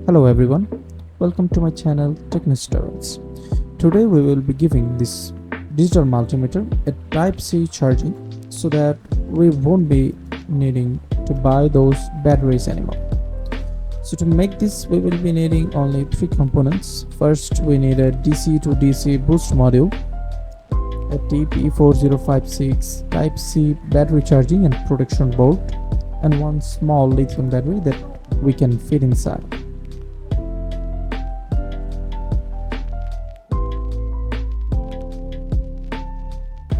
Hello everyone, welcome to my channel Techno Steroids. Today we will be giving this digital multimeter a Type C charging so that we won't be needing to buy those batteries anymore. So to make this we will be needing only three components. First we need a DC to DC boost module, a TP4056 Type C battery charging and protection board, and one small lithium battery that we can fit inside.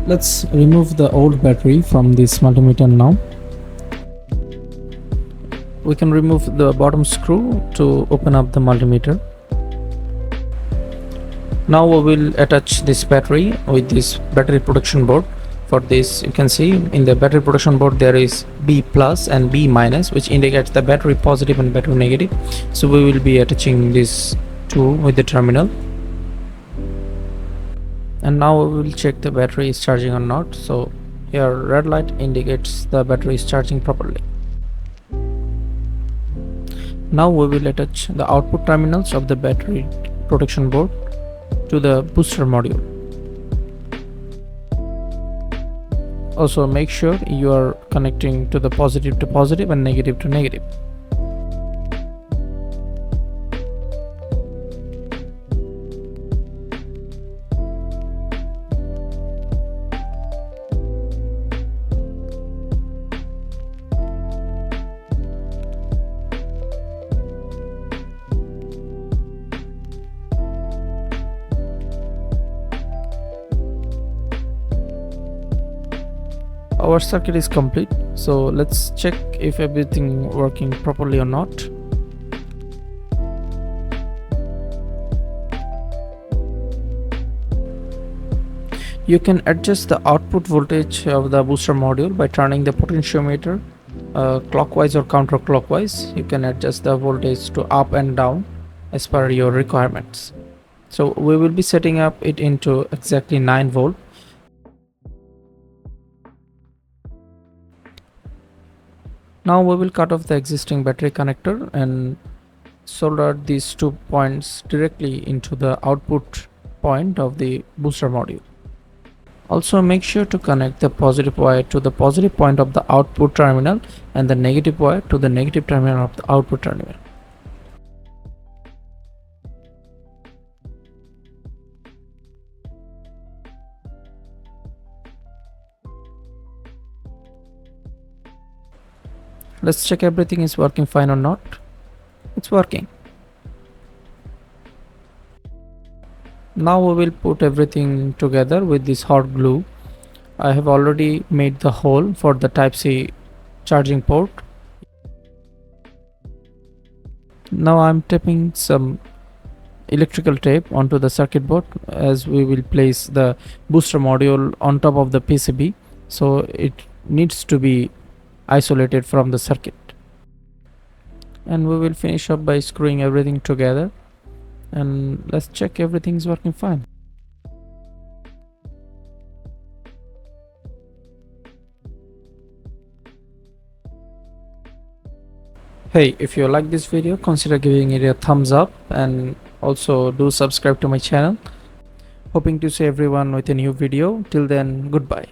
Let's remove the old battery from this multimeter now. We can remove the bottom screw to open up the multimeter. Now we will attach this battery with this battery protection board. For this, you can see in the battery protection board there is B plus and B minus, which indicates the battery positive and battery negative. So we will be attaching this two with the terminal. And now we will check the battery is charging or not. So here red light indicates the battery is charging properly. Now we will attach the output terminals of the battery protection board to the booster module. Also make sure you are connecting to the positive to positive and negative to negative. Our circuit is complete, so let's check if everything working properly or not. You can adjust the output voltage of the booster module by turning the potentiometer clockwise or counterclockwise. You can adjust the voltage to up and down as per your requirements. So we will be setting up it into exactly 9 volt. Now we will cut off the existing battery connector and solder these 2 points directly into the output point of the booster module. Also make sure to connect the positive wire to the positive point of the output terminal and the negative wire to the negative terminal of the output terminal. Let's check everything is working fine or not. It's working. Now we will put everything together with this hot glue. I have already made the hole for the Type C charging port. Now I'm taping some electrical tape onto the circuit board, as we will place the booster module on top of the PCB, so it needs to be isolated from the circuit. And we will finish up by screwing everything together, and let's check everything is working fine. Hey, if you like this video, consider giving it a thumbs up and also do subscribe to my channel. Hoping to see everyone with a new video. Till then, goodbye.